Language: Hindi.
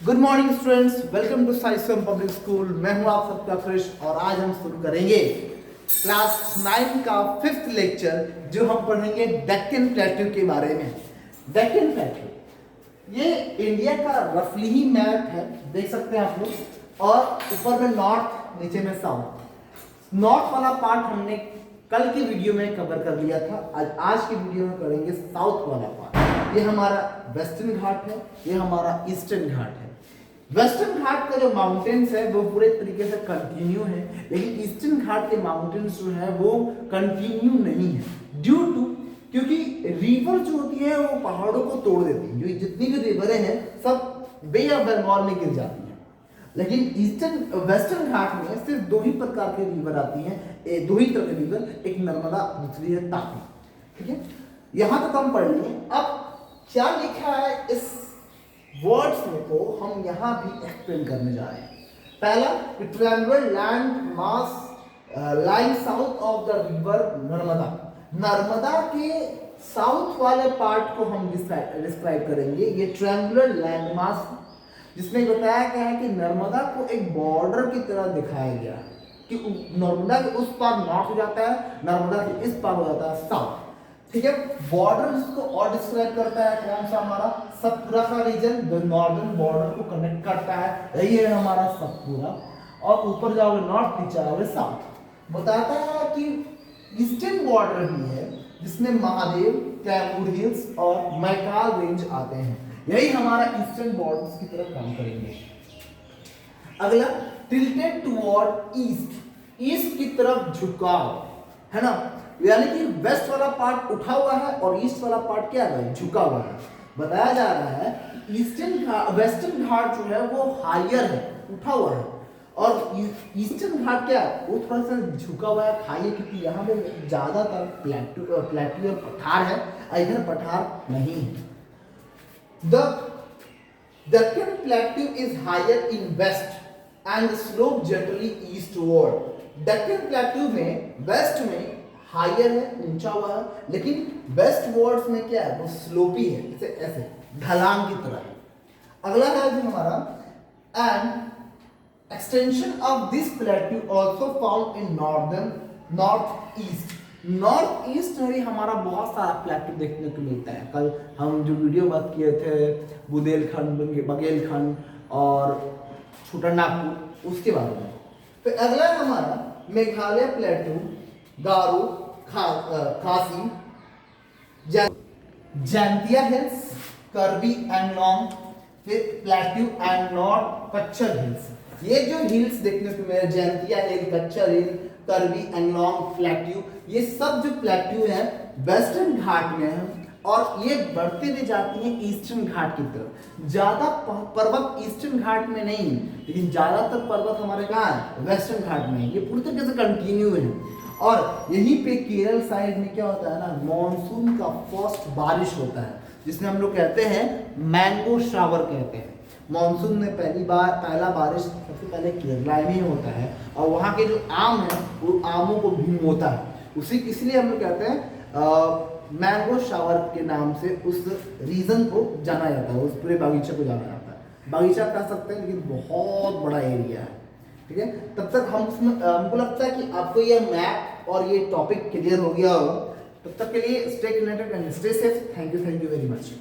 Good morning students, welcome to Sai Swayam public school. मैं हूं आप सबका क्रिश और आज हम शुरू करेंगे क्लास 9 का 5th लेक्चर, जो हम पढ़ेंगे डेक्कन प्लेट्यू के बारे में। डेक्कन प्लेट्यू ये इंडिया का रफली ही मैप है, देख सकते हैं आप लोग। और ऊपर में नॉर्थ, नीचे में साउथ। नॉर्थ वाला पार्ट हमने कल की वीडियो में कवर कर लिया था। आज की वीडियो में करेंगे साउथ वाला पार्ट। ये हमारा वेस्टर्न घाट है, ये हमारा ईस्टर्न घाट है। वेस्टर्न घाट का जो माउंटेन्स है वो पूरे तरीके से कंटिन्यू है, लेकिन ईस्टर्न घाट के माउंटेन्स जो है वो कंटिन्यू नहीं है। ड्यू टू, क्योंकि रिवर जो होती है वो पहाड़ों को तोड़ देती है। जो जितनी भी रिवरें हैं सब बे ऑफ बंगाल में गिर जाती हैं। लेकिन ईस्टर्न वेस्टर्न घाट में सिर्फ दो ही प्रकार के रिवर आती हैं, दो ही तरह के रिवर, एक नर्मदा, दूसरी है तापी। ठीक है, यहां तक हम पढ़ लिए। अब क्या लिखा है इस वर्ड्स में को हम यहां भी एक्सप्लेन करने जा रहे हैं। पहला, triangular land mass lying south of the river Narmada. Narmada के साउथ वाले पार्ट को हम डिस्क्राइब करेंगे। ये ट्रायंगुलर लैंड मास, जिसमें बताया गया है कि नर्मदा को एक बॉर्डर की तरह दिखाया गया है कि नर्मदा के उस पार नॉर्थ हो जाता है, नर्मदा के इस पार हो जाता है साउथ। ठीक है, बॉर्डर जिसको और डिस्क्राइब करता है कौन सा, हमारा सतपुरा का रीजन जो नॉर्दर्न बॉर्डर को कनेक्ट करता है, यही है हमारा सतपुरा। और ऊपर जाओगे नॉर्थ, नीचे आओगे साउथ। बताता है कि ईस्टर्न बॉर्डर भी है जिसमें महादेव, कैमूर हिल्स और मैकाल रेंज आते हैं। यही हमारा ईस्टर्न बॉर्डर्स की तरफ काम करेंगे। अगला, टिल्टेड टुवर्ड ईस्ट, ईस्ट की तरफ झुकाव है ना, यानी कि वेस्ट वाला पार्ट उठा हुआ है और ईस्ट वाला पार्ट क्या है, झुका हुआ है। बताया जा रहा है कि वेस्टर्न घाट जो है वो हायर है, उठा हुआ है, और ईस्टर्न घाट क्या है, वो थोड़ा सा झुका हुआ है, हाई है, क्योंकि यहाँ पे ज्यादातर प्लेट्यू और पठार है, इधर पठार नहीं है। The Deccan Plateau is higher in west and slope gently eastward. Deccan Plateau में वेस्ट में हायर है, ऊंचा हुआ है, लेकिन वेस्ट वर्ड्स में क्या है, वो स्लोपी है, जैसे ऐसे ढलान की तरह है। अगला है जो हमारा, and extension of this plateau also found in north east. North east में भी हमारा बहुत सारा प्लेट्यू देखने को मिलता है। कल हम जो वीडियो बात किए थे बुंदेलखंड, बघेलखंड और छोटानागपुर, उसके बारे में। तो अगला है हमारा मेघालय प्लेट्यू, गारो, खासी, जैंतिया हिल्स, कर्बी एंगलोंग, फिर प्लेट्यू एंड नॉर्थ कच्छर हिल्स। ये जो हिल्स देखने को मिले, जैंतिया हिल, कच्छर हिल, कर्बी एंगलोंग, प्लेट्यू, ये सब जो प्लेट्यू है वेस्टर्न घाट में है और ये बढ़ते हुए जाती है ईस्टर्न घाट की तरफ। ज्यादा पर्वत ईस्टर्न घाट में नहीं, लेकिन ज्यादातर पर्वत हमारे कहाँ है, वेस्टर्न घाट में। ये पूरी तरीके से कंटिन्यू है। और यहीं पे केरल साइड में क्या होता है ना, मॉनसून का फर्स्ट बारिश होता है, जिसमें हम लोग कहते हैं मैंगो शावर कहते हैं। मॉनसून में पहला बारिश सबसे पहले केरला में ही होता है, और वहाँ के जो आम है वो आमों को भिगोता है, इसलिए हम लोग कहते हैं मैंगो शावर के नाम से उस रीजन को जाना जाता है, उस पूरे बागीचे को जाना जाता है। बागीचा कह सकते हैं, लेकिन बहुत बड़ा एरिया है। ठीक है, तब तक हमको लगता है कि आपको ये मैप और ये टॉपिक क्लियर हो गया हो। तब तक के लिए stay connected and stay safe. Thank you very much.